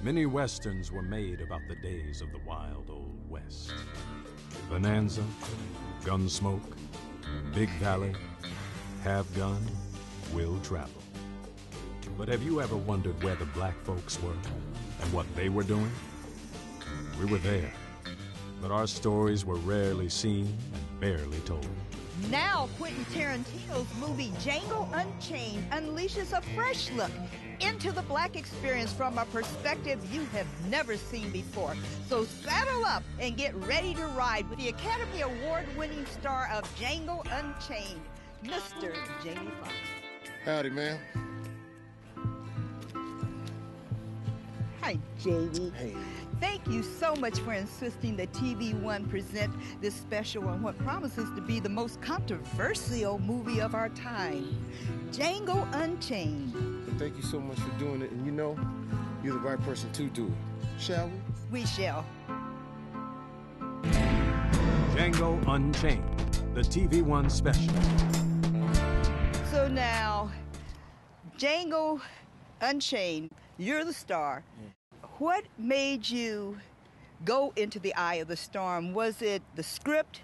Many westerns were made about the days of the wild old West. Bonanza, Gunsmoke, Big Valley, Have Gun, Will Travel. But have you ever wondered where the black folks were and what they were doing? We were there, but our stories were rarely seen and barely told. Now, Quentin Tarantino's movie Django Unchained unleashes a fresh look into the black experience from a perspective you have never seen before. So saddle up and get ready to ride with the Academy Award-winning star of Django Unchained, Mr. Jamie Foxx. Howdy, man. Hi, Jamie. Hey. Thank you so much for insisting that TVOne present this special on what promises to be the most controversial movie of our time, Django Unchained. And thank you so much for doing it. And you know, you're the right person to do it. Shall we? We shall. Django Unchained, the TVOne special. So now, Django Unchained, you're the star. What made you go into the eye of the storm? Was it the script,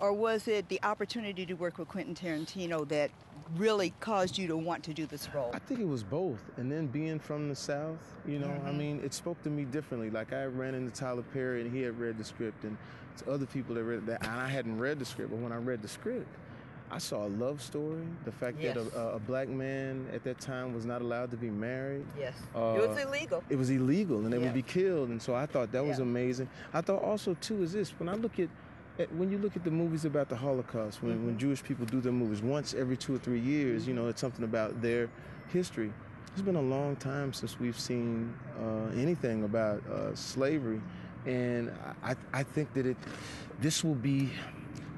or was it the opportunity to work with Quentin Tarantino that really caused you to want to do this role? I think it was both. And then being from the South, you know, I mean, it spoke to me differently. Like, I ran into Tyler Perry, and he had read the script, and to other people that read that, and I hadn't read the script, but when I read the script, I saw a love story, the fact that a black man at that time was not allowed to be married. Yes, it was illegal. It was illegal, and they would be killed, and so I thought that was amazing. I thought also, too, is this, when I look at, when you look at the movies about the Holocaust, when Jewish people do their movies, once every 2 or 3 years, you know, it's something about their history. It's been a long time since we've seen anything about slavery, and I think that this will be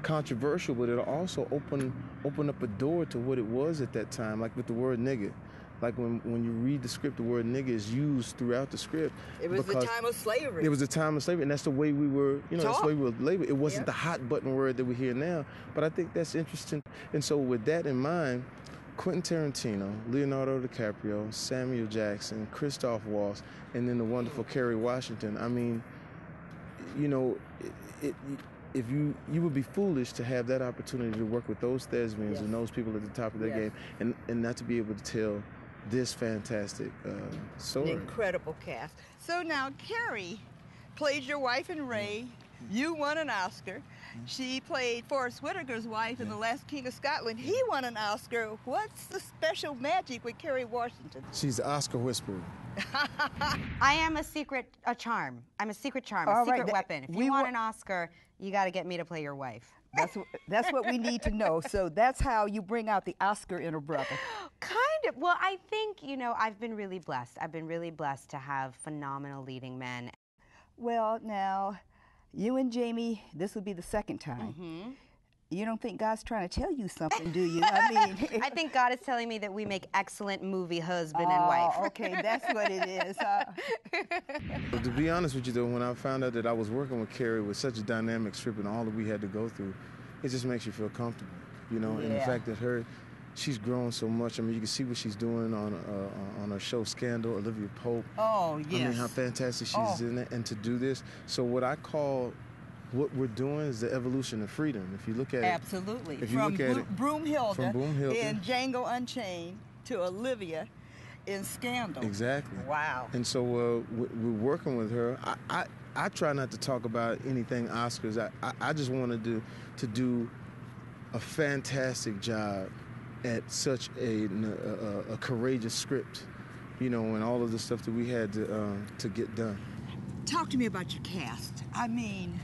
controversial, but it'll also open up a door to what it was at that time, like with the word nigger. Like when you read the script, the word nigger is used throughout the script. It was the time of slavery. It was the time of slavery, and that's the way we were, you know, that's the way we were labeled. It wasn't the hot button word that we hear now, but I think that's interesting. And so with that in mind, Quentin Tarantino, Leonardo DiCaprio, Samuel Jackson, Christoph Waltz, and then the wonderful Kerry Washington. I mean, you know, if you would be foolish to have that opportunity to work with those thespians and those people at the top of their game, and not to be able to tell this fantastic story. An incredible cast. So now Carrie played your wife in Ray. You won an Oscar. She played Forrest Whitaker's wife in The Last King of Scotland. He won an Oscar. What's the special magic with Kerry Washington? She's the Oscar whisperer. I am a charm. I'm a secret charm, a secret weapon. If you want an Oscar, you got to get me to play your wife. That's what we need to know. So that's how you bring out the Oscar in a brother. Kind of. Well, I think, you know, I've been really blessed. I've been really blessed to have phenomenal leading men. Well, now, you and Jamie, this will be the second time. You don't think God's trying to tell you something, do you? I mean, I think God is telling me that we make excellent movie husband and wife. Okay, that's what it is. To be honest with you, though, when I found out that I was working with Kerry with such a dynamic script and all that we had to go through, it just makes you feel comfortable, you know. And the fact that she's grown so much. I mean, you can see what she's doing on her show Scandal, Olivia Pope. Oh, yes. I mean, how fantastic she's in it, and to do this. So what we're doing is the evolution of freedom. If you look at Absolutely. If you look at it, Broomhilda from Broomhilda in Django Unchained to Olivia in Scandal. Exactly. Wow. And so we're working with her. I try not to talk about anything Oscars. I just wanted to do a fantastic job at such a courageous script, you know, and all of the stuff that we had to get done. Talk to me about your cast. I mean,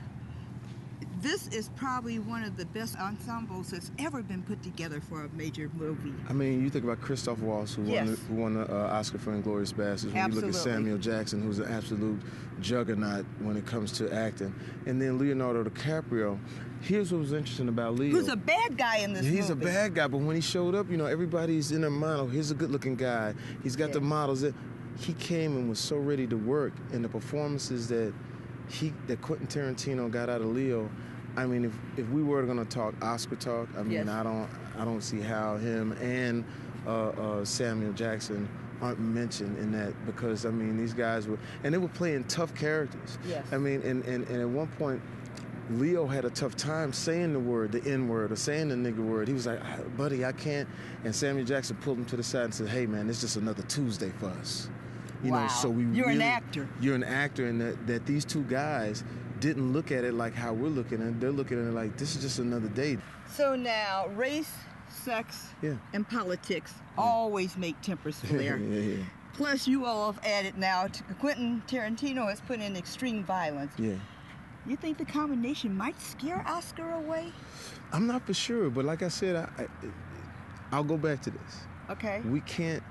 this is probably one of the best ensembles that's ever been put together for a major movie. I mean, you think about Christoph Waltz, who won the Oscar for *Inglourious Basterds*. When you look at Samuel Jackson, who's an absolute juggernaut when it comes to acting. And then Leonardo DiCaprio. Here's what was interesting about Leo. Who's a bad guy in this movie. He's a bad guy, but when he showed up, you know, everybody's in their mind, oh, here's a good-looking guy. He's got the models. He came and was so ready to work, and the performances that Quentin Tarantino got out of Leo. I mean, if we were going to talk Oscar talk, I mean, I don't see how him and Samuel Jackson aren't mentioned in that, because I mean these guys were, and they were playing tough characters. Yes. I mean, and at one point, Leo had a tough time saying the word, the N word, or saying the nigger word. He was like, buddy, I can't. And Samuel Jackson pulled him to the side and said, hey man, it's just another Tuesday for us. You know, so You're an actor. You're an actor, and that these two guys didn't look at it like how we're looking at it. They're looking at it like this is just another day. So now, race, sex, and politics always make tempers flare. Plus, you all have added now, Quentin Tarantino has put in extreme violence. Yeah. You think the combination might scare Oscar away? I'm not for sure, but like I said, I'll go back to this. Okay. We can't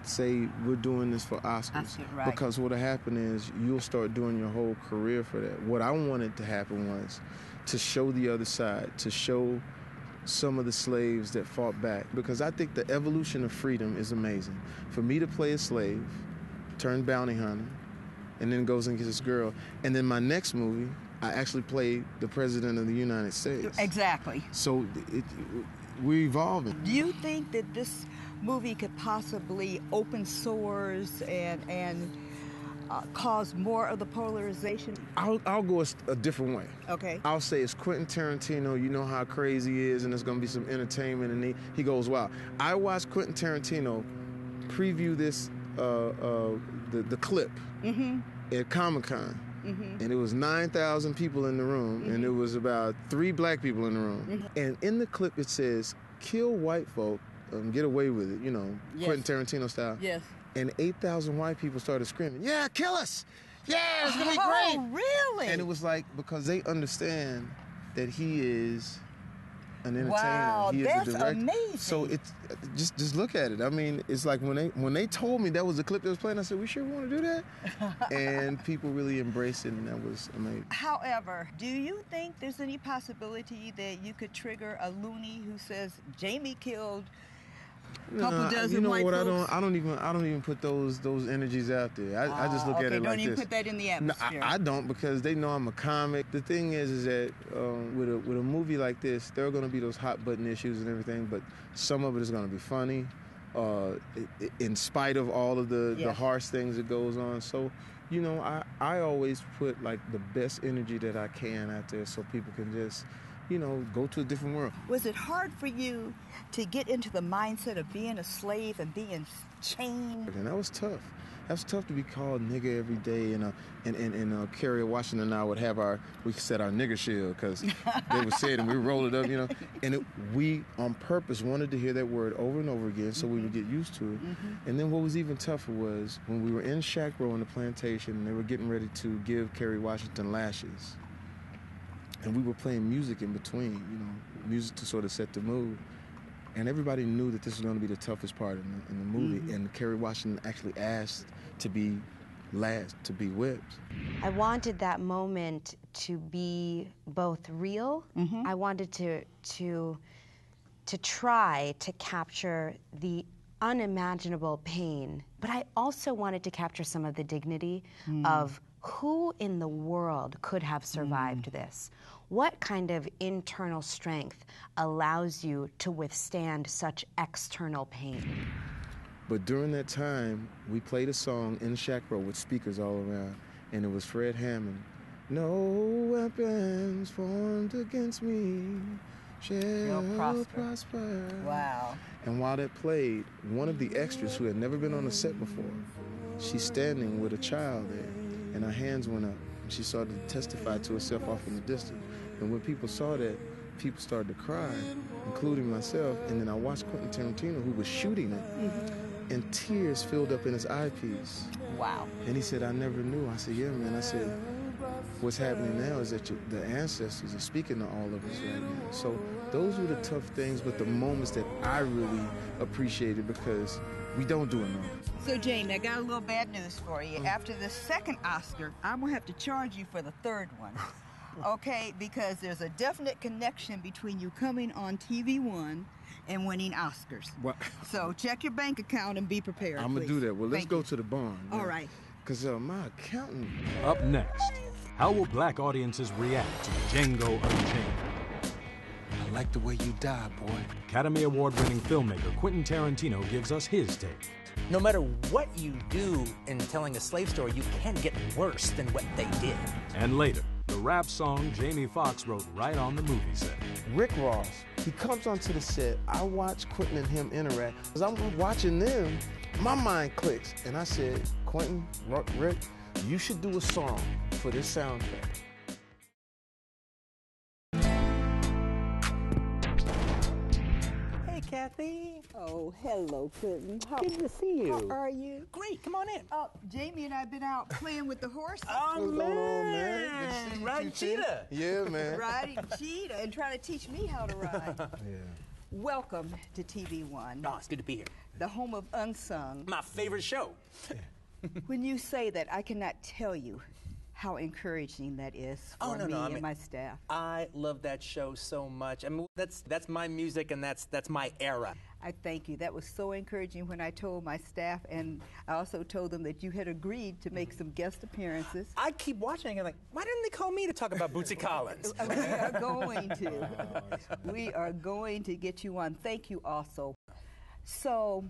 say we're doing this for Oscars, right. because what'll happen is you'll start doing your whole career for that. What I wanted to happen was to show the other side, to show some of the slaves that fought back, because I think the evolution of freedom is amazing. For me to play a slave, turn bounty hunter, and then goes and gets this girl, and then my next movie, I actually play the President of the United States. Exactly. So we're evolving. Do you think that this movie could possibly open sores and cause more of the polarization? I'll go a different way. Okay. I'll say it's Quentin Tarantino. You know how crazy he is, and there's going to be some entertainment, and he goes wild. I watched Quentin Tarantino preview this the clip at Comic-Con. And it was 9,000 people in the room, and there was about 3 black people in the room. And in the clip it says, kill white folk, get away with it, you know, Quentin Tarantino style. Yes. And 8,000 white people started screaming, yeah, kill us! Yeah, it's gonna be great! Oh, really? And it was like, because they understand that he is an entertainer. Wow, he is that's a director. amazing. So it's just look at it. I mean, it's like when they told me that was the clip that was playing, I said, we sure want to do that? And people really embraced it, and that was amazing. However, do you think there's any possibility that you could trigger a loony who says Jamie killed a couple dozen white folks? You know what? I don't even put those energies out there. I just look at it like this. Don't even put that in the atmosphere. No, I don't, because they know I'm a comic. The thing is that with a movie like this, there are going to be those hot button issues and everything, but some of it is going to be funny, in spite of all of the harsh things that goes on. So, you know, I always put like the best energy that I can out there, so people can just, you know, go to a different world. Was it hard for you to get into the mindset of being a slave and being chained? And that was tough. That was tough to be called nigger every day. And Kerry Washington and I would have we said our nigger shield, because they would say it and we roll it up, you know. And we, on purpose, wanted to hear that word over and over again so we would get used to it. And then what was even tougher was when we were in Shack Row in the plantation, and they were getting ready to give Kerry Washington lashes. And we were playing music in between, you know, music to sort of set the mood. And everybody knew that this was going to be the toughest part in the movie. And Kerry Washington actually asked to be last, to be whipped. I wanted that moment to be both real. I wanted to try to capture the unimaginable pain, but I also wanted to capture some of the dignity of who in the world could have survived this? What kind of internal strength allows you to withstand such external pain? But during that time, we played a song in Shack Row with speakers all around, and it was Fred Hammond. No weapons formed against me shall prosper. Wow. And while that played, one of the extras who had never been on a set before, she's standing with a child there, and her hands went up, and she started to testify to herself off in the distance. And when people saw that, people started to cry, including myself. And then I watched Quentin Tarantino, who was shooting it, and tears filled up in his eyepiece. Wow. And he said, I never knew. I said, yeah, man. I said, what's happening now is that the ancestors are speaking to all of us right now. So those were the tough things, but the moments that I really appreciated, because we don't do enough. So, Jane, I got a little bad news for you. After the second Oscar, I'm going to have to charge you for the third one. Okay, because there's a definite connection between you coming on TVOne and winning Oscars. What? So check your bank account and be prepared. I'm going to do that. Well, let's go to the barn. All right. Because my accountant... Up next, how will black audiences react to Django Unchained? I like the way you die, boy. Academy Award-winning filmmaker Quentin Tarantino gives us his take. No matter what you do in telling a slave story, you can't get worse than what they did. And later, the rap song Jamie Foxx wrote right on the movie set. Rick Ross, he comes onto the set. I watch Quentin and him interact. As I'm watching them, my mind clicks. And I said, Quentin, Rick, you should do a song for this soundtrack. Hey, Kathy. Oh, hello, Quentin. Good to see you. How are you? Great, come on in. Jamie and I have been out playing with the horses. Oh, What's going on, man? Good to see you, Riding QT. cheetah. Yeah, man. Riding cheetah and trying to teach me how to ride. Yeah. Welcome to TVOne, Oh, it's good to be here. the home of Unsung. My favorite show. When you say that, I cannot tell you how encouraging that is for me and my staff. I love that show so much. I mean, that's my music, and that's my era. I thank you. That was so encouraging when I told my staff, and I also told them that you had agreed to make some guest appearances. I keep watching and like, why didn't they call me to talk about Bootsy Collins? We are going to. We are going to get you on. Thank you also. So,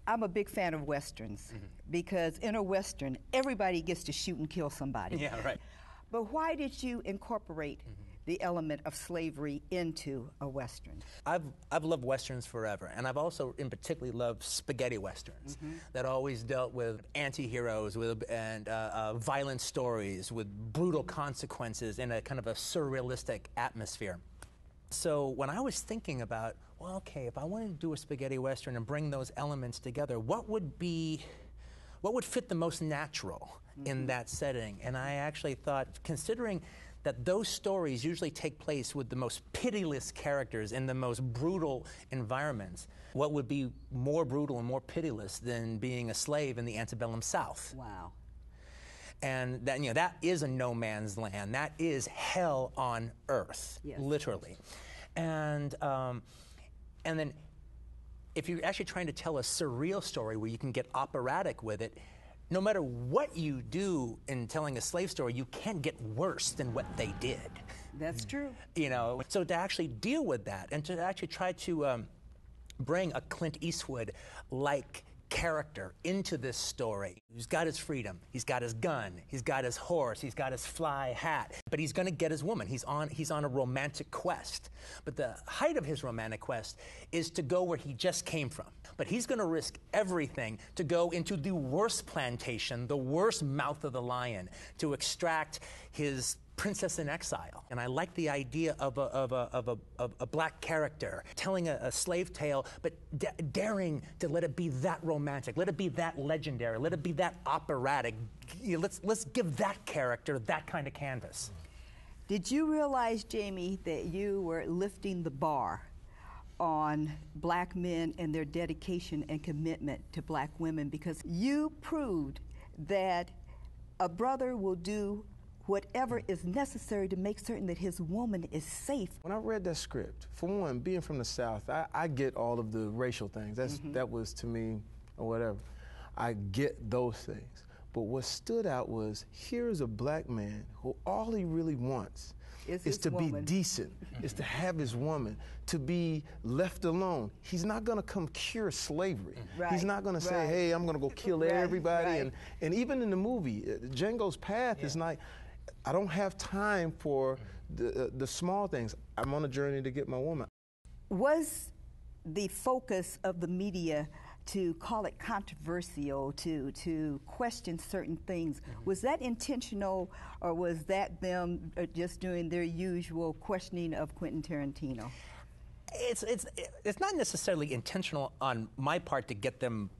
I'm a big fan of Westerns because in a Western, everybody gets to shoot and kill somebody. Yeah, right. But why did you incorporate the element of slavery into a Western? I've loved Westerns forever, and I've also in particular loved spaghetti Westerns that always dealt with anti-heroes and violent stories with brutal consequences in a kind of a surrealistic atmosphere. So when I was thinking about, well, okay, if I wanted to do a spaghetti Western and bring those elements together, what would fit the most natural in that setting? And I actually thought, considering that those stories usually take place with the most pitiless characters in the most brutal environments, what would be more brutal and more pitiless than being a slave in the antebellum South? Wow. And that, that is a no man's land. That is hell on earth, literally. And then if you're actually trying to tell a surreal story where you can get operatic with it, no matter what you do in telling a slave story, you can't get worse than what they did. That's true. So to actually deal with that and to actually try to bring a Clint Eastwood-like character into this story. He's got his freedom, he's got his gun, he's got his horse, he's got his fly hat, but he's going to get his woman. He's on a romantic quest. But the height of his romantic quest is to go where he just came from. But he's going to risk everything to go into the worst plantation, the worst mouth of the lion, to extract his princess in exile. And I like the idea of a black character telling a slave tale, but daring to let it be that romantic, let it be that legendary, let it be that operatic. Let's give that character that kind of canvas. Did you realize, Jamie, that you were lifting the bar on black men and their dedication and commitment to black women, because you proved that a brother will do whatever is necessary to make certain that his woman is safe? When I read that script, for one, being from the South, I get all of the racial things. That was to me, or whatever. I get those things. But what stood out was, here is a black man who all he really wants is to be decent, is to have his woman, to be left alone. He's not going to come cure slavery. Right. He's not going to say, hey, I'm going to go kill everybody. And even in the movie, Django's path is like, I don't have time for the small things. I'm on a journey to get my woman. Was the focus of the media to call it controversial, to question certain things, was that intentional, or was that them just doing their usual questioning of Quentin Tarantino? It's not necessarily intentional on my part to get them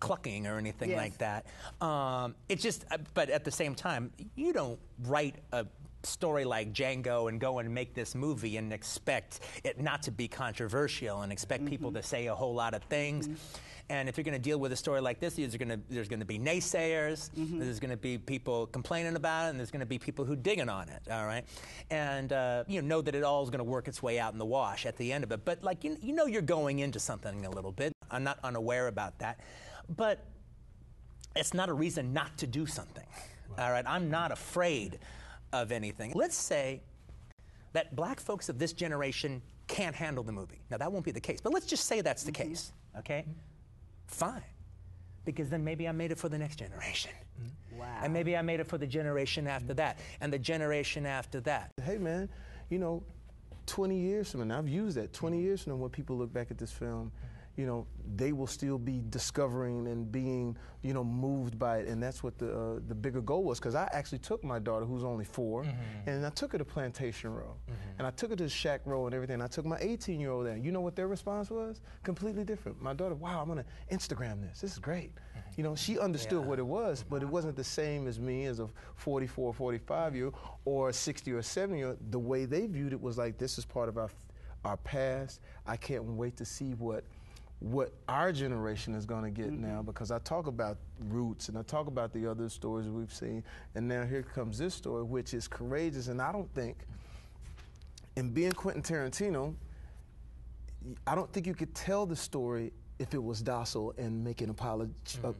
clucking or anything like that. It's just, but at the same time, you don't write a story like Django and go and make this movie and expect it not to be controversial and expect people to say a whole lot of things. And if you're going to deal with a story like this, there's going to be naysayers, there's going to be people complaining about it, and there's going to be people who digging on it, all right? And know that it all is going to work its way out in the wash at the end of it. But like, you know you're going into something a little bit. I'm not unaware about that. But it's not a reason not to do something, all right? I'm not afraid of anything. Let's say that black folks of this generation can't handle the movie. Now, that won't be the case, but let's just say that's the case, okay? fine. Because then maybe I made it for the next generation. Wow. And maybe I made it for the generation after that, and the generation after that. Hey man, you know, 20 years from now, I've used that, 20 years from now, when people look back at this film, you know, they will still be discovering and being, you know, moved by it, and that's what the bigger goal was. Because I actually took my daughter, who's only 4, and I took her to Plantation Row, and I took her to Shack Row and everything. I took my 18-year-old there. You know what their response was? Completely different. My daughter, wow, I'm gonna Instagram this. This is great. You know, she understood what it was, but it wasn't the same as me as a 44, 45-year-old or 60 or 70-year-old. The way they viewed it was like, this is part of our past. I can't wait to see what our generation is going to get now, because I talk about roots and I talk about the other stories we've seen, and now here comes this story, which is courageous. And I don't think, in being Quentin Tarantino, I don't think you could tell the story if it was docile and making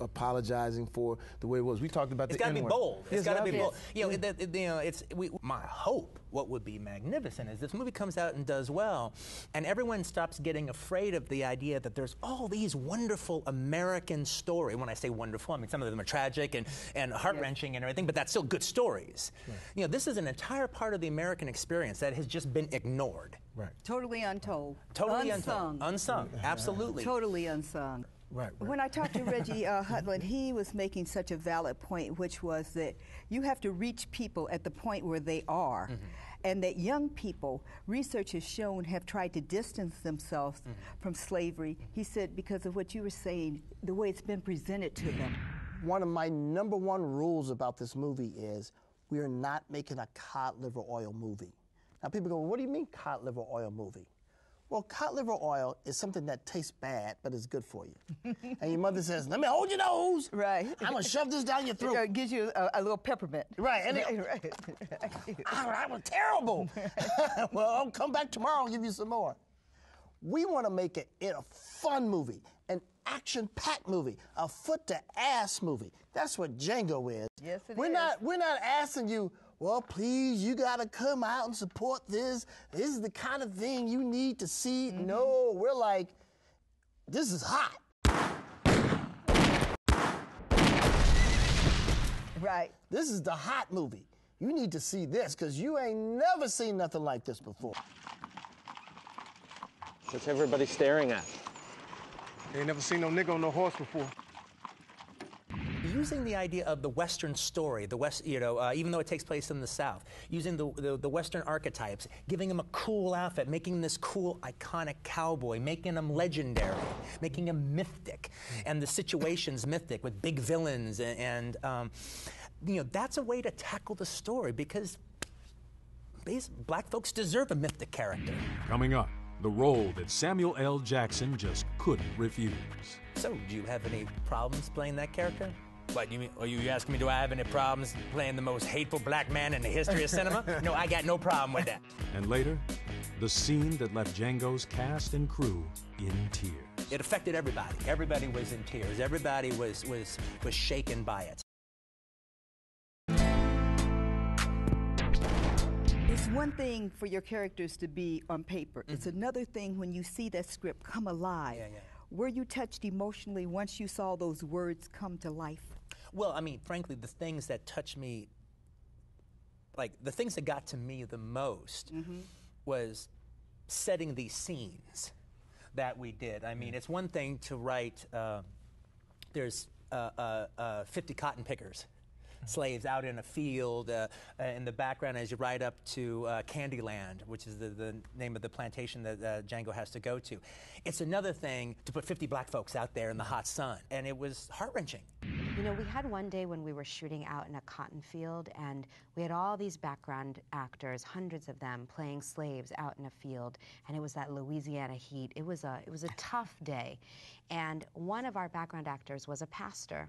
apologizing for the way it was. We talked about it's the N-word. It's got to be bold. It's got to be bold. You know, my hope, what would be magnificent, is this movie comes out and does well, and everyone stops getting afraid of the idea that there's all these wonderful American stories. When I say wonderful, I mean some of them are tragic and heart-wrenching and everything, but that's still good stories. You know, this is an entire part of the American experience that has just been ignored. Right. Totally untold. Totally unsung. untold. Unsung, absolutely. Totally unsung. Right. When I talked to Reggie Hudlin, he was making such a valid point, which was that you have to reach people at the point where they are, and that young people, research has shown, have tried to distance themselves from slavery. He said, because of what you were saying, the way it's been presented to them. One of my #1 rules about this movie is we are not making a cod liver oil movie. Now people go, well, what do you mean cod liver oil movie? Well, cod liver oil is something that tastes bad, but is good for you. And your mother says, let me hold your nose. Right. I'm going to shove this down your throat. It gives you a little peppermint. Right. And that was terrible. Well, I'll come back tomorrow and give you some more. We want to make it a fun movie, an action-packed movie, a foot-to-ass movie. That's what Django is. Yes, it is. We're not asking you, well, please, you got to come out and support this. This is the kind of thing you need to see. No, we're like, this is hot. Right. This is the hot movie. You need to see this, because you ain't never seen nothing like this before. What's everybody staring at? They ain't never seen no nigga on no horse before. Using the idea of the Western story, the West, you know, even though it takes place in the South, using the Western archetypes, giving him a cool outfit, making this cool, iconic cowboy, making him legendary, making him mythic, and the situation's mythic with big villains, and you know, that's a way to tackle the story, because black folks deserve a mythic character. Coming up, the role that Samuel L. Jackson just couldn't refuse. So, do you have any problems playing that character? What, you mean, are you asking me, do I have any problems playing the most hateful black man in the history of cinema? No, I got no problem with that. And later, the scene that left Django's cast and crew in tears. It affected everybody. Everybody was in tears. Everybody was shaken by it. It's one thing for your characters to be on paper. It's another thing when you see that script come alive. Yeah, yeah. Were you touched emotionally once you saw those words come to life? Well, I mean, frankly, the things that touched me, like the things that got to me the most was setting these scenes that we did. I mean, it's one thing to write, there's 50 cotton pickers, slaves out in a field in the background as you ride up to Candyland, which is the name of the plantation that Django has to go to. It's another thing to put 50 black folks out there in the hot sun, and it was heart-wrenching. You know, we had one day when we were shooting out in a cotton field, and we had all these background actors, hundreds of them, playing slaves out in a field, and it was that Louisiana heat. It was a tough day, and one of our background actors was a pastor.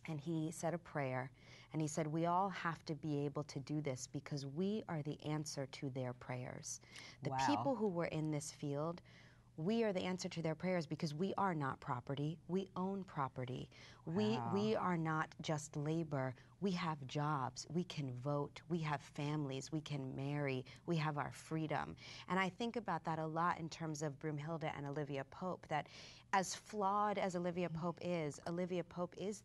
And he said a prayer, and he said, we all have to be able to do this because we are the answer to their prayers. The people who were in this field, we are the answer to their prayers because we are not property. We own property. We are not just labor. We have jobs. We can vote. We have families. We can marry. We have our freedom. And I think about that a lot in terms of Broomhilda and Olivia Pope, that as flawed as Olivia Pope is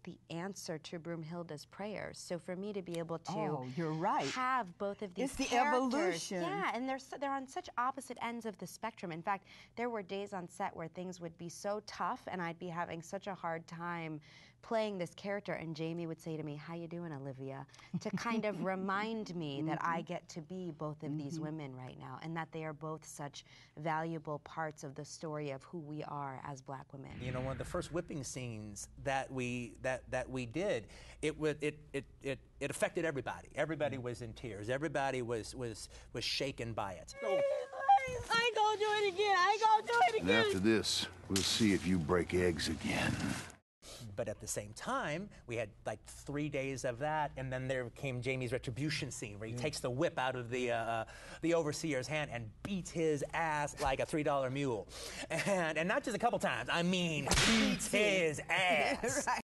the answer to Broomhilda's prayers. So for me to be able to you're right. have both of these It's the characters, evolution. yeah, and they're on such opposite ends of the spectrum. In fact, there were days on set where things would be so tough and I'd be having such a hard time playing this character, and Jamie would say to me, "How you doing, Olivia?" to kind of remind me that I get to be both of these women right now, and that they are both such valuable parts of the story of who we are as Black women. You know, one of the first whipping scenes that we did, it affected everybody. Everybody was in tears. Everybody was shaken by it. I ain't gonna do it again. I ain't gonna do it again. And after this, we'll see if you break eggs again. But at the same time, we had like 3 days of that, and then there came Jamie's retribution scene, where he takes the whip out of the overseer's hand and beats his ass like a $3 mule, and not just a couple times. I mean, beats his ass. Right.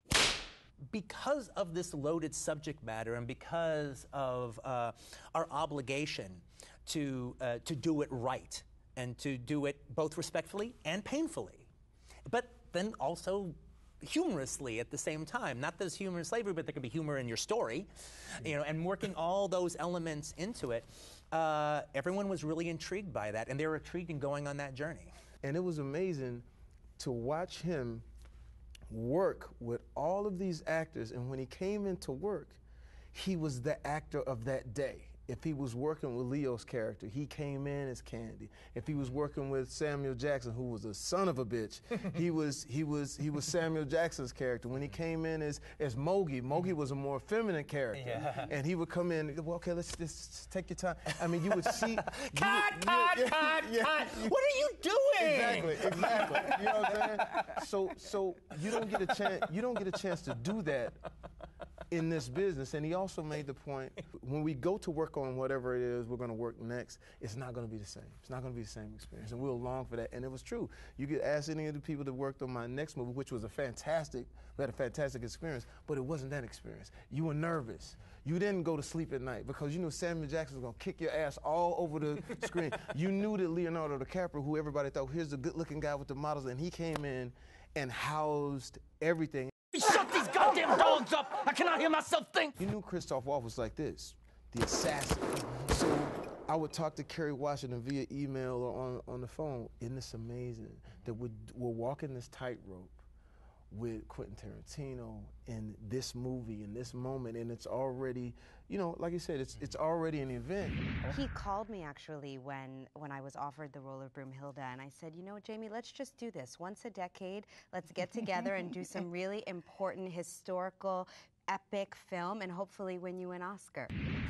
Because of this loaded subject matter, and because of our obligation to do it right, and to do it both respectfully and painfully, but then also humorously at the same time. Not that there's humor in slavery, but there can be humor in your story, you know, and working all those elements into it. Everyone was really intrigued by that, and they were intrigued in going on that journey. And it was amazing to watch him work with all of these actors, and when he came into work, he was the actor of that day. If he was working with Leo's character, he came in as Candy. If he was working with Samuel Jackson, who was a son of a bitch, he was Samuel Jackson's character. When he came in as Mogi was a more feminine character. Yeah. And he would come in, well, okay, let's just take your time. I mean, you would see... Cut! What are you doing? Exactly. You know what I'm saying? So you don't get a chance to do that in this business. And he also made the point, when we go to work on whatever it is we're going to work next, it's not going to be the same. It's not going to be the same experience, and we'll long for that. And it was true. You could ask any of the people that worked on my next movie, which was we had a fantastic experience, but it wasn't that experience. You were nervous. You didn't go to sleep at night because you knew Samuel Jackson was going to kick your ass all over the screen. You knew that Leonardo DiCaprio, who everybody thought, here's the good-looking guy with the models, and he came in and housed everything. Shut these goddamn dogs up! I cannot hear myself think! You knew Christoph Waltz was like this, the assassin. So I would talk to Kerry Washington via email or on the phone. Isn't this amazing that we're walking this tightrope with Quentin Tarantino in this movie, in this moment, and it's already, you know, like you said, it's already an event. He called me actually when I was offered the role of Broomhilda, and I said, you know what, Jamie, let's just do this. Once a decade, let's get together and do some really important historical epic film and hopefully win you an Oscar.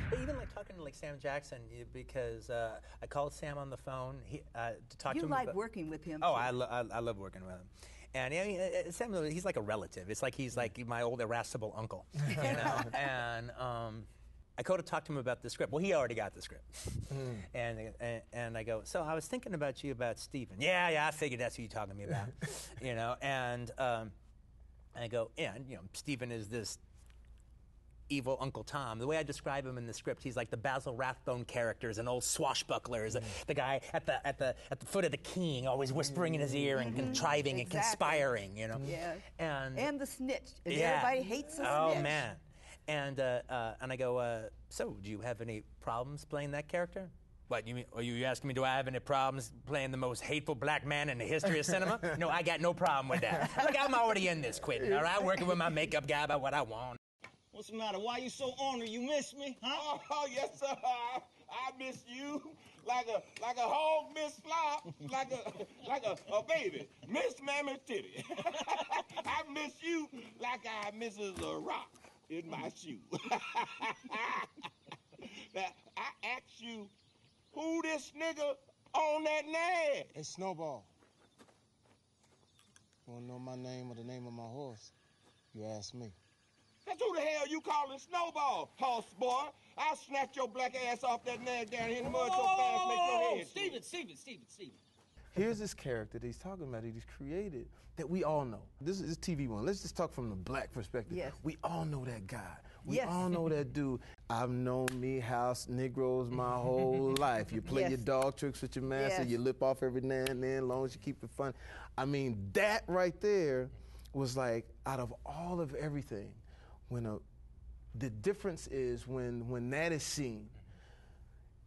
But even like talking to like Sam Jackson, because I called Sam on the phone to talk to him. You like working with him? Oh, too. I love working with him. And I mean, Sam, he's like a relative. It's like he's like my old irascible uncle, you know. And I go to talk to him about the script. Well, he already got the script. And I go, so I was thinking about you about Stephen. Yeah, I figured that's who you're talking to me about, you know. And I go, yeah, you know, Stephen is this evil Uncle Tom. The way I describe him in the script, he's like the Basil Rathbone characters, an old swashbuckler, the guy at the foot of the king, always whispering in his ear and contriving and conspiring, you know. Yeah. And the snitch. And everybody hates the snitch. Oh man. And I go, so do you have any problems playing that character? What, you mean, are you asking me, do I have any problems playing the most hateful black man in the history of cinema? No, I got no problem with that. Look, I'm already in this, Quentin, all right? Working with my makeup guy about what I want. What's the matter? Why you so ornery? You miss me, huh? Oh, yes, sir. I miss you like a hog miss flop, like a baby. Miss Mammy Titty. I miss you like I misses a rock in my shoe. Now, I ask you, who this nigga on that nag? Hey, Snowball. You wanna know my name or the name of my horse? You ask me. That's who the hell you calling Snowball, horse boy? I'll snatch your black ass off that nag down here in the mud so fast make your head. Steven. here's this character that he's talking about, that he's created, that we all know. This is TVOne. Let's just talk from the black perspective. Yes. We all know that guy. We Yes. all know that dude. I've known me house Negroes my whole life. You play your dog tricks with your master, you lip off every now and then, as long as you keep it fun. I mean, that right there was like, out of all of everything, the difference is when that is seen,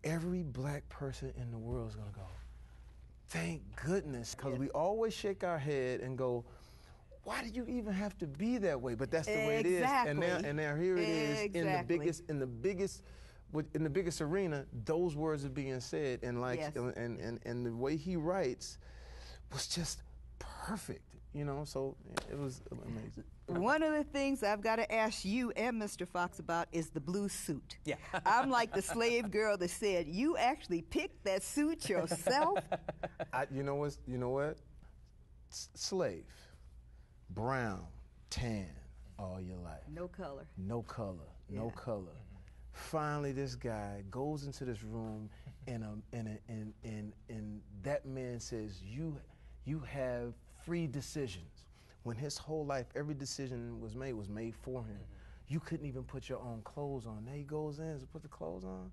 every black person in the world is gonna go, thank goodness, because we always shake our head and go, why do you even have to be that way? But that's the way it is. And now here it is in the biggest arena. Those words are being said, and and the way he writes was just perfect. So it was amazing. One of the things I've got to ask you and Mr. Fox about is the blue suit. Yeah. I'm like the slave girl that said, you actually picked that suit yourself? You know what? Slave. Brown, tan, all your life. No color. No color. No color. Finally, this guy goes into this room, and that man says, "You have free decisions." When his whole life, every decision was made for him. You couldn't even put your own clothes on. Now he goes in and put the clothes on.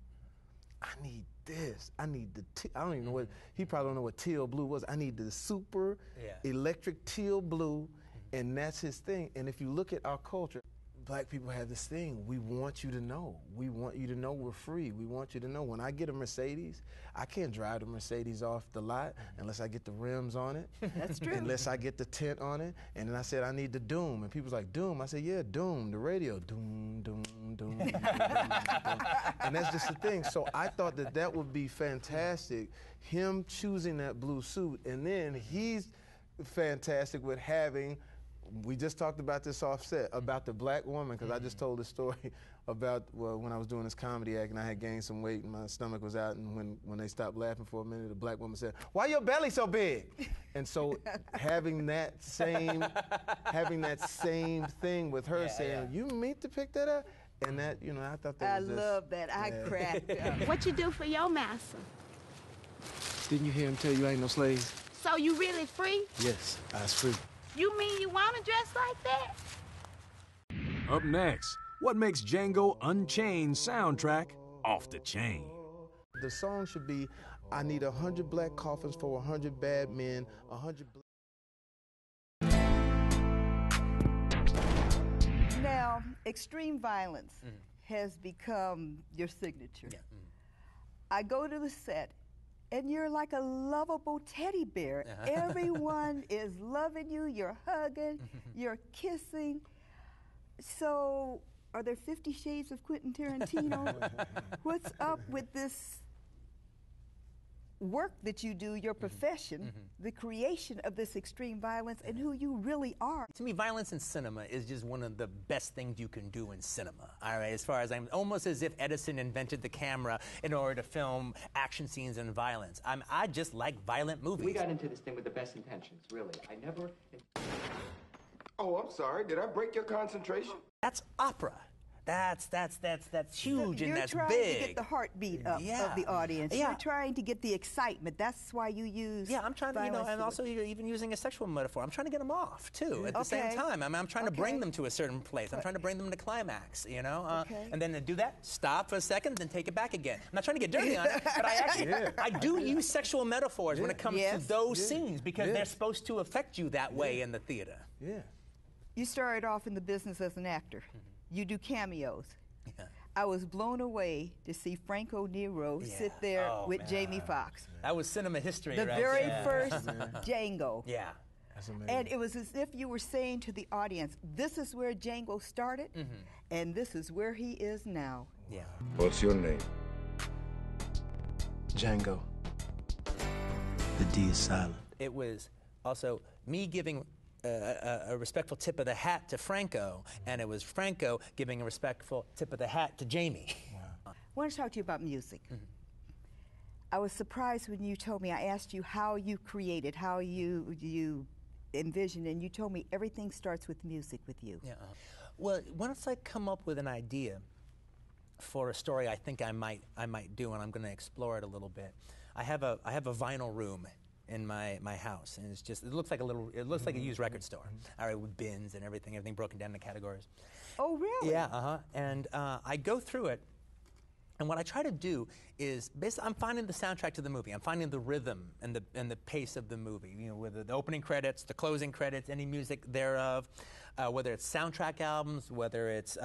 I need this. I need I don't even know what, he probably don't know what teal blue was. I need the super electric teal blue, and that's his thing. And if you look at our culture, black people have this thing. We want you to know. We want you to know we're free. We want you to know when I get a Mercedes, I can't drive the Mercedes off the lot unless I get the rims on it. That's true. Unless I get the tint on it. And then I said, I need the Doom. And people's like, Doom? I said, yeah, Doom, the radio. Doom, doom, doom, doom, doom, doom. And that's just the thing. So I thought that would be fantastic, him choosing that blue suit. And then he's fantastic with having, we just talked about this offset, about the black woman, because I just told the story about when I was doing this comedy act and I had gained some weight and my stomach was out, and when they stopped laughing for a minute, the black woman said, "Why your belly so big?" And so having that same thing with her saying, "You meant to pick that up?" And that, I thought that was love that. I cracked up. What you do for your master? Didn't you hear him tell you I ain't no slave? So you really free? Yes, I was free. You mean you want to dress like that? Up next, what makes Django Unchained soundtrack off the chain? The song should be, I need 100 black coffins for 100 bad men, 100 Now, extreme violence has become your signature. Yeah. I go to the set, and you're like a lovable teddy bear. Everyone is loving you, you're hugging, you're kissing. So, are there 50 Shades of Quentin Tarantino? What's up with this work that you do, your profession, the creation of this extreme violence, and who you really are? To me, violence in cinema is just one of the best things you can do in cinema. All right, as far as I'm almost as if Edison invented the camera in order to film action scenes and violence. I just like violent movies. We got into this thing with the best intentions, really. I never. Oh, I'm sorry. Did I break your concentration? That's opera. That's huge and that's big. You're trying to get the heartbeat up of the audience. Yeah. You're trying to get the excitement. That's why you use I'm trying to, and also you're even using a sexual metaphor. I'm trying to get them off, too, at the same time. I'm trying to bring them to a certain place. I'm trying to bring them to climax, And then to do that, stop for a second, then take it back again. I'm not trying to get dirty on it, but I actually, I do use sexual metaphors when it comes to those scenes because they're supposed to affect you that way in the theater. Yeah. You started off in the business as an actor. You do cameos. I was blown away to see Franco Nero sit there with Jamie Foxx. That was cinema history, the right? very first Django. Yeah. That's amazing. And it was as if you were saying to the audience, this is where Django started, and this is where he is now. Yeah. What's your name? Django. The D is silent. It was also me giving a respectful tip of the hat to Franco, and it was Franco giving a respectful tip of the hat to Jamie. I want to talk to you about music. I was surprised when you told me, I asked you how you created, how you envisioned, and you told me everything starts with music with you. Yeah. Well, once I come up with an idea for a story I think I might do, and I'm going to explore it a little bit, I have a vinyl room in my house, and it looks like a used record store, all right, with bins and everything broken down into categories. Oh, really? Yeah, and I go through it, and what I try to do is basically I'm finding the soundtrack to the movie. I'm finding the rhythm and the pace of the movie. You know, with the opening credits, the closing credits, any music thereof, whether it's soundtrack albums, whether it's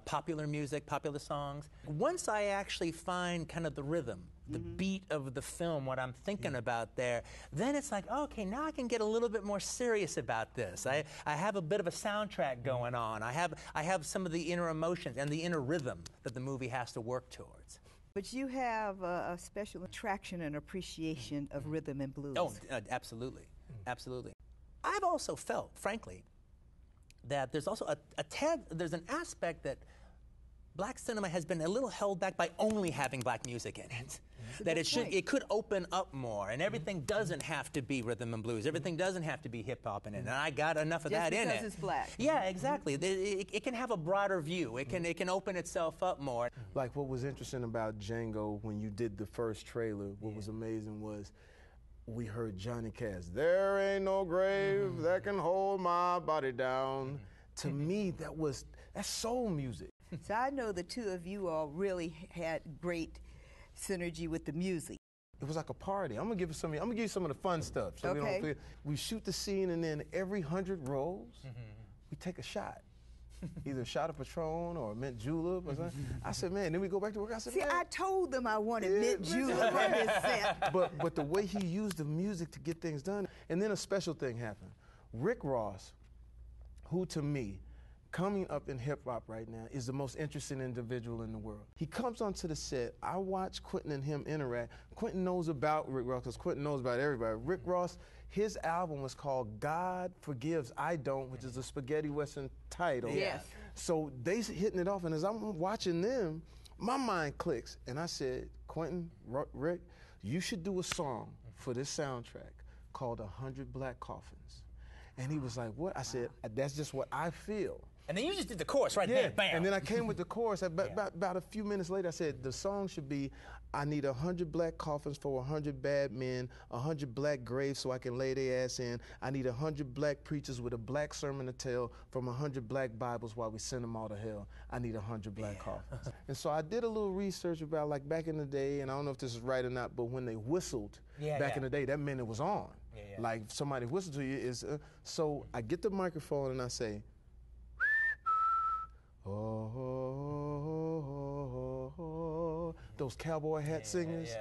popular music, popular songs. Once I actually find kind of the rhythm, the beat of the film, what I'm thinking about there, then it's like, okay, now I can get a little bit more serious about this. I have a bit of a soundtrack going on. I have some of the inner emotions and the inner rhythm that the movie has to work towards. But you have a special attraction and appreciation of rhythm and blues. Oh, absolutely, absolutely. I've also felt, frankly, that there's also there's an aspect that black cinema has been a little held back by only having black music in it. That it could open up more, and everything doesn't have to be rhythm and blues. Everything doesn't have to be hip hop in it. And I got enough of that in it. Just because it's black. Yeah, exactly. It can have a broader view. It can open itself up more. Like what was interesting about Django when you did the first trailer, what was amazing was we heard Johnny Cash, "There ain't no grave that can hold my body down." To me, that's soul music. So I know the two of you all really had great synergy with the music. It was like a party. I'm gonna give you some of the fun stuff. So we shoot the scene, and then every 100 rolls, we take a shot. Either a shot of Patron or mint julep or something. I said, man, then we go back to work. I said, see, man, I told them I wanted mint julep on this set. But the way he used the music to get things done, and then a special thing happened. Rick Ross, who to me, coming up in hip-hop right now, is the most interesting individual in the world. He comes onto the set. I watch Quentin and him interact. Quentin knows about Rick Ross because Quentin knows about everybody. Rick Ross, his album was called God Forgives, I Don't, which is a spaghetti western title. Yes. So they hitting it off, and as I'm watching them, my mind clicks. And I said, Quentin, Rick, you should do a song for this soundtrack called 100 Black Coffins. And he was like, what? I said, that's just what I feel. And then you just did the chorus right there, bam. And then I came with the chorus. About a few minutes later, I said, the song should be, I need 100 black coffins for 100 bad men, 100 black graves so I can lay their ass in. I need 100 black preachers with a black sermon to tell from 100 black Bibles while we send them all to hell. I need 100 black coffins. And so I did a little research about, like, back in the day, and I don't know if this is right or not, but when they whistled back in the day, that meant it was on. Like, somebody whistled to you. So I get the microphone and I say, oh, those cowboy hat singers.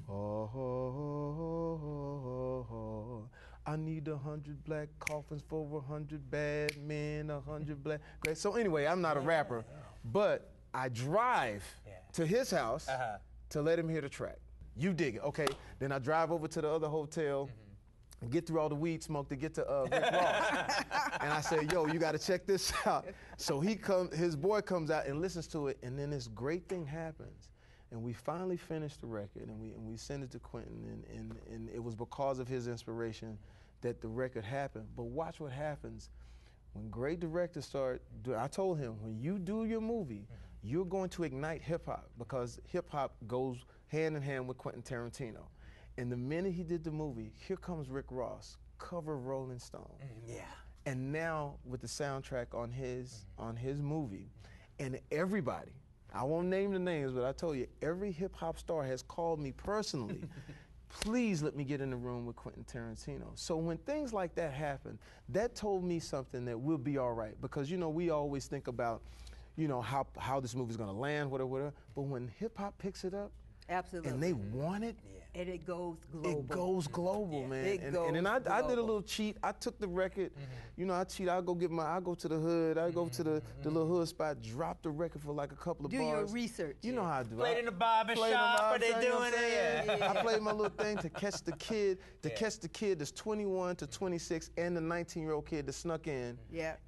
Oh, I need 100 black coffins for 100 bad men, 100 black. So anyway, I'm not a rapper, but I drive to his house to let him hear the track. You dig it, okay? Then I drive over to the other hotel. And get through all the weed smoke to get to Rick Ross. And I said, yo, you gotta check this out. So his boy comes out and listens to it, and then this great thing happens. And we finally finished the record, and we sent it to Quentin, and it was because of his inspiration that the record happened. But watch what happens. When great directors start, I told him, when you do your movie, you're going to ignite hip-hop, because hip-hop goes hand in hand with Quentin Tarantino. And the minute he did the movie, here comes Rick Ross, cover Rolling Stone. And now with the soundtrack on his movie, and everybody, I won't name the names, but I told you, every hip hop star has called me personally. Please let me get in the room with Quentin Tarantino. So when things like that happen, that told me something that we'll be all right, because we always think about, how this movie's gonna land, whatever. But when hip hop picks it up, absolutely, and they want it. And it goes global. It goes global, man. And then I did a little cheat. I took the record. I cheat. I go to the hood. I go to the little hood spot, drop the record for like a couple of bars. Do your research. You know how I do. Played in the barber shop. Are they doing it? I played my little thing to catch the kid. Catch the kid that's 21 to 26 and the 19-year-old kid that snuck in.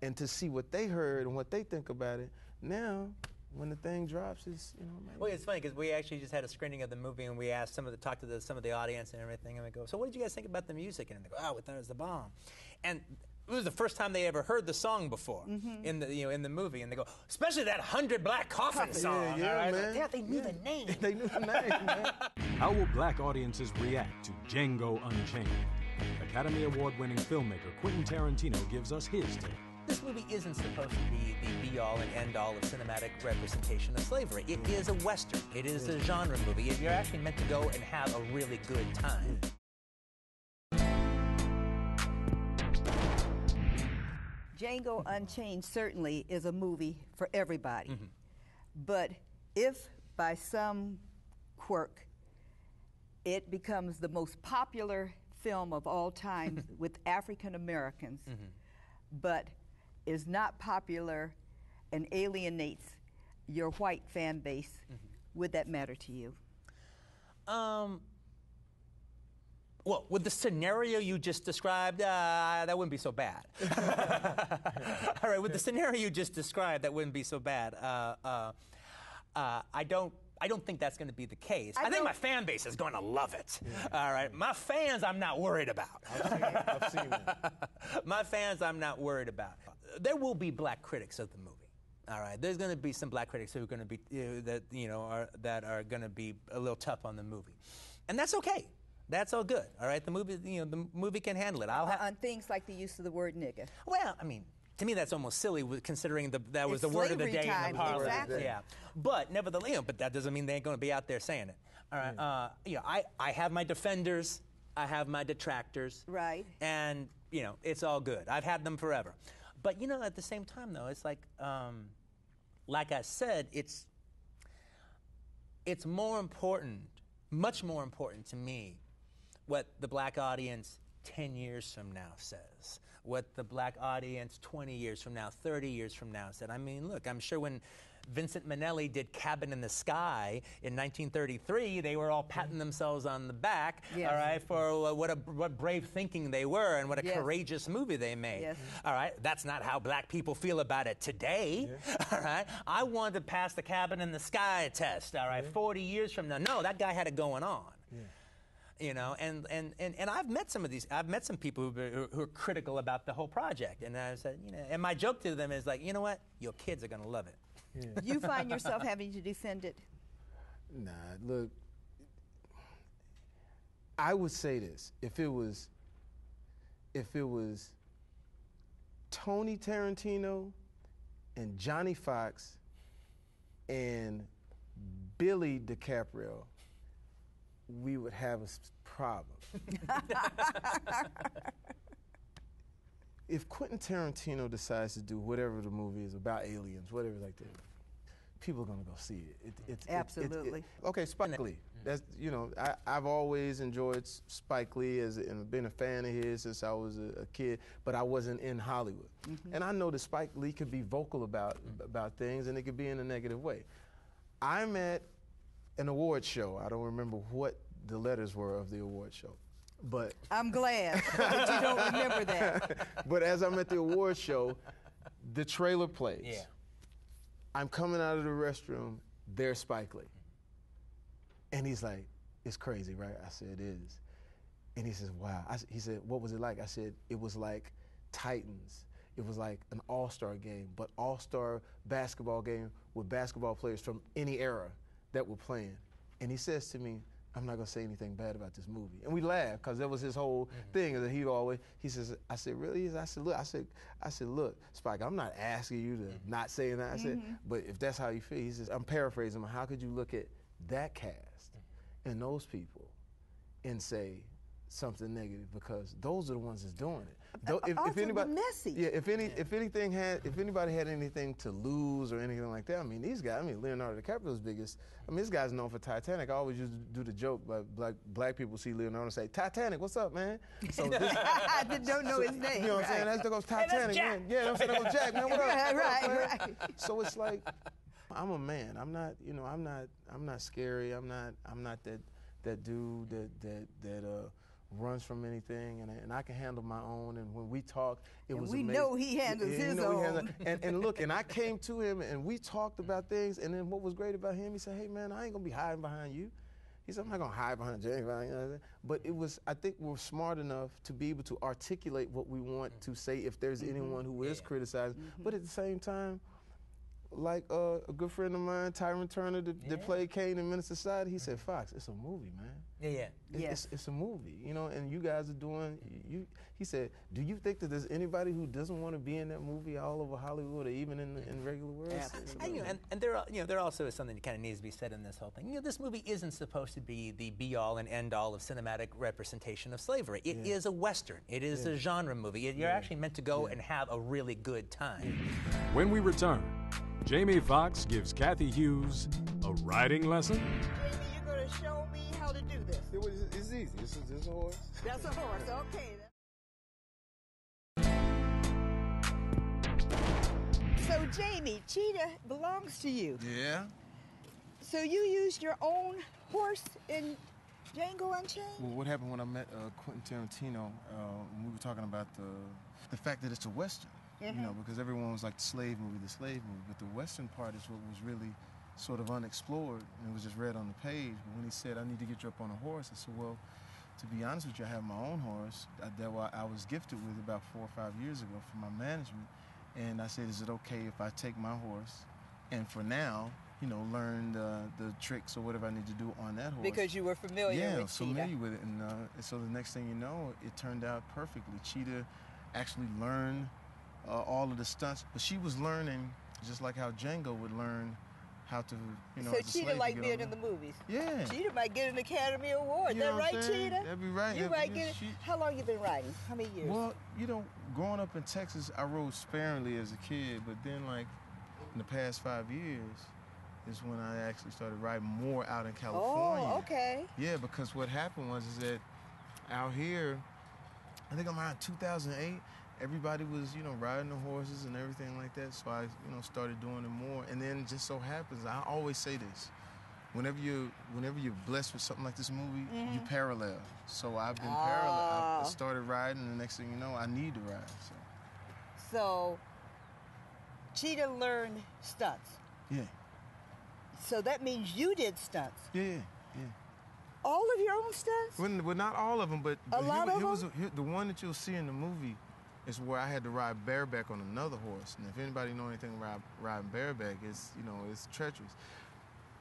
And to see what they heard and what they think about it. Now, when the thing drops, it's, Well, it's funny because we actually just had a screening of the movie, and we asked talked to some of the audience and everything, and we go, so what did you guys think about the music? And they go, oh, we thought it was the bomb. And it was the first time they ever heard the song before in the movie, and they go, especially that 100 Black Coffin song. Yeah, man. Yeah, they knew the name. They knew the name, man. How will black audiences react to Django Unchained? Academy Award-winning filmmaker Quentin Tarantino gives us his take. This movie isn't supposed to be the be-all and end-all of cinematic representation of slavery. It is a Western. It is a genre movie. You're actually meant to go and have a really good time. Django Unchained certainly is a movie for everybody. But if by some quirk it becomes the most popular film of all time with African Americans, but is not popular and alienates your white fan base, would that matter to you? Well, with the scenario you just described, that wouldn't be so bad. All right, with the scenario you just described, that wouldn't be so bad. I don't think that's going to be the case. I think my fan base is going to love it. All right, my fans, I'm not worried about. I've seen it. My fans, I'm not worried about. There will be black critics of the movie. All right, there's going to be some black critics who are going to be that are going to be a little tough on the movie, and that's okay. That's all good. All right, the movie can handle it. On things like the use of the word nigger. Well, I mean, to me, that's almost silly, considering that was the word of the day in the parliament. Exactly. Yeah, but nevertheless, but that doesn't mean they ain't going to be out there saying it. All right, I have my defenders, I have my detractors, right, and it's all good. I've had them forever, but at the same time, though, it's like I said, it's more important, much more important to me, what the black audience 10 years from now says, what the black audience 20 years from now, 30 years from now said. I mean, look, I'm sure when Vincent Minnelli did Cabin in the Sky in 1933, they were all patting themselves on the back, all right, for what brave thinking they were and what a courageous movie they made. All right, that's not how black people feel about it today. All right, I wanted to pass the Cabin in the Sky test. All right, 40 years from now, no, that guy had it going on. And I've met some people who are critical about the whole project, and I said, and my joke to them is like, you know what, your kids are gonna love it. You find yourself having to defend it? Nah, look, I would say this: if it was Tony Tarantino and Johnny Fox and Billy DiCaprio, we would have a problem. If Quentin Tarantino decides to do whatever the movie is about aliens, whatever like that, people are gonna go see it. Absolutely. Okay, Spike Lee. That's I've always enjoyed Spike Lee and been a fan of his since I was a kid, but I wasn't in Hollywood. And I know that Spike Lee could be vocal about things, and it could be in a negative way. I'm at an award show. I don't remember what the letters were of the award show, but I'm glad that you don't remember that. But as I'm at the award show, the trailer plays. Yeah. I'm coming out of the restroom. There's Spike Lee, and he's like, "It's crazy, right?" I said, "It is," and he says, "Wow." He said, "What was it like?" I said, "It was like Titans. It was like an all-star game, but all-star basketball game with basketball players from any era that were playing." And he says to me, "I'm not gonna say anything bad about this movie." And we laughed because that was his whole thing. That he says, I said, "Really?" I said, look, Spike, I'm not asking you to not say that. I said, but if that's how you feel, he says, I'm paraphrasing him. How could you look at that cast and those people and say something negative, because those are the ones that's doing it. If anybody, message. Yeah, if anybody had anything to lose or anything like that, I mean, these guys, Leonardo DiCaprio's biggest. This guy's known for Titanic. I always used to do the joke, but black people see Leonardo and say, "Titanic, what's up, man?" So I don't know his name. You know what I'm saying? That's the goes Titanic, man. Yeah, I'm saying that goes Jack, man. What up? Right. So it's like, I'm a man. I'm not scary. I'm not that dude that runs from anything, and I can handle my own. And when we talk, it was amazing. We know he handles his own. And look, and I came to him, and we talked about things. And then what was great about him, he said, "Hey, man, I ain't gonna be hiding behind you." He said, I'm not gonna hide behind Django. You know, but it was, I think we're smart enough to be able to articulate what we want to say if there's anyone who is criticizing. But at the same time, like a good friend of mine, Tyron Turner, that played Kane in Menace to Society, he said, Fox, it's a movie, man. It's a movie, you know, and you guys are doing, he said, do you think that there's anybody who doesn't want to be in that movie all over Hollywood or even in regular world? And there also is something that kind of needs to be said in this whole thing. You know, this movie isn't supposed to be the be-all and end-all of cinematic representation of slavery. It is a Western. It is a genre movie. You're actually meant to go and have a really good time. When we return, Jamie Foxx gives Kathy Hughes a riding lesson. Jamie, you're going to show me how to do this. It's easy. This is a horse. That's a horse, okay. So, Jamie, Cheetah belongs to you. Yeah. So you used your own horse in Django Unchained? Well, what happened when I met Quentin Tarantino, we were talking about the fact that it's a Western. You know, because everyone was like the slave movie, but the Western part is what was really sort of unexplored, and it was just read on the page. But when he said, I need to get you up on a horse, I said, well, to be honest with you, I have my own horse that I was gifted with about 4 or 5 years ago from my management, and I said, is it okay if I take my horse and for now, you know, learn the tricks or whatever I need to do on that horse? Because you were familiar with Cheetah. Yeah, familiar with it, and so the next thing you know, it turned out perfectly. Cheetah actually learned all of the stunts, but she was learning just like how Django would learn how to, you know. So Cheetah like being in the movies. Yeah. Cheetah might get an Academy Award. You that know right, saying? Cheetah? That'd be right. You might get it. How long you been riding? How many years? Well, you know, growing up in Texas, I rode sparingly as a kid, but then like in the past 5 years is when I actually started riding more out in California. Oh, okay. Yeah, because what happened was that out here, I think around 2008, everybody was, you know, riding the horses and everything like that, so I, you know, started doing it more. And then just so happens, I always say this, whenever you're blessed with something like this movie, you parallel. So I've been parallel. I started riding, and the next thing you know, I need to ride. So Cheetah learned stunts. Yeah. So that means you did stunts. Yeah. All of your own stunts? Well, not all of them, but a lot of them? The one that you'll see in the movie is where I had to ride bareback on another horse. And if anybody know anything about riding bareback, it's, you know, it's treacherous.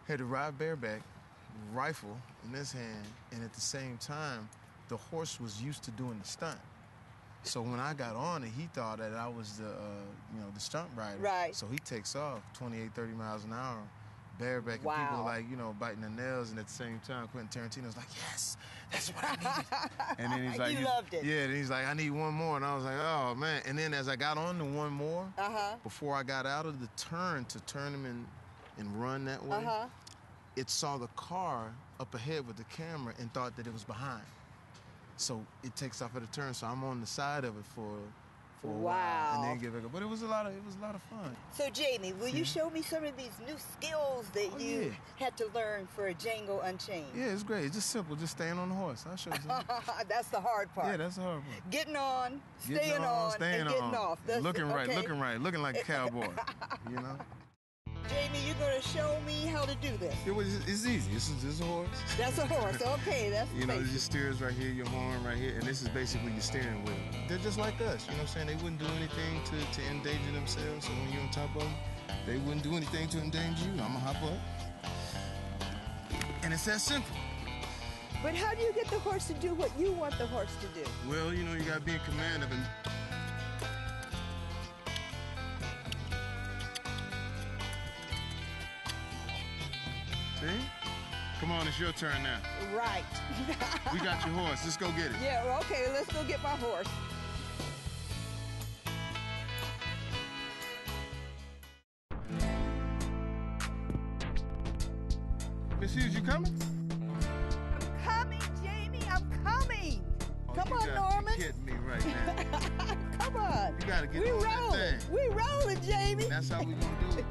Had to ride bareback, rifle in this hand, and at the same time, the horse was used to doing the stunt. So when I got on it, he thought that I was the, you know, the stunt rider. Right. So he takes off 28, 30 miles an hour, bareback, and people are like, you know, biting their nails, and at the same time, Quentin Tarantino's like, yes, that's what I needed. And then he's like, he loved it. Yeah, and he's like, I need one more, and I was like, oh man. And then as I got on to one more, before I got out of the turn to turn him and run that way, it saw the car up ahead with the camera and thought that it was behind. So it takes off at a turn, so I'm on the side of it for a while, and then get back up. But it was a lot of fun. So Jamie, will you show me some of these new skills that you had to learn for Django Unchained? Yeah, it's great. It's just simple. Just staying on the horse. I'll show you something. That's the hard part. Yeah, that's the hard part. Getting on, staying on, and getting off. That's looking right, looking like a cowboy. You know. Jamie, you're going to show me how to do this. It's easy. This is a horse. That's a horse. Okay, that's you know, your steers right here, your horn right here, and this is basically your steering wheel. They're just like us. You know what I'm saying? They wouldn't do anything to endanger themselves. So when you're on top of them, they wouldn't do anything to endanger you. I'm going to hop up. And it's that simple. But how do you get the horse to do what you want the horse to do? Well, you know, you got to be in command of him. See? Come on, it's your turn now. Right. We got your horse. Let's go get it. Yeah, well, okay, let's go get my horse. Miss Hughes, you coming? I'm coming, Jamie. I'm coming. Come on, Norman. You're kidding me right now. Come on. You got to get on that thing. We rolling, Jamie. That's how we gonna do it.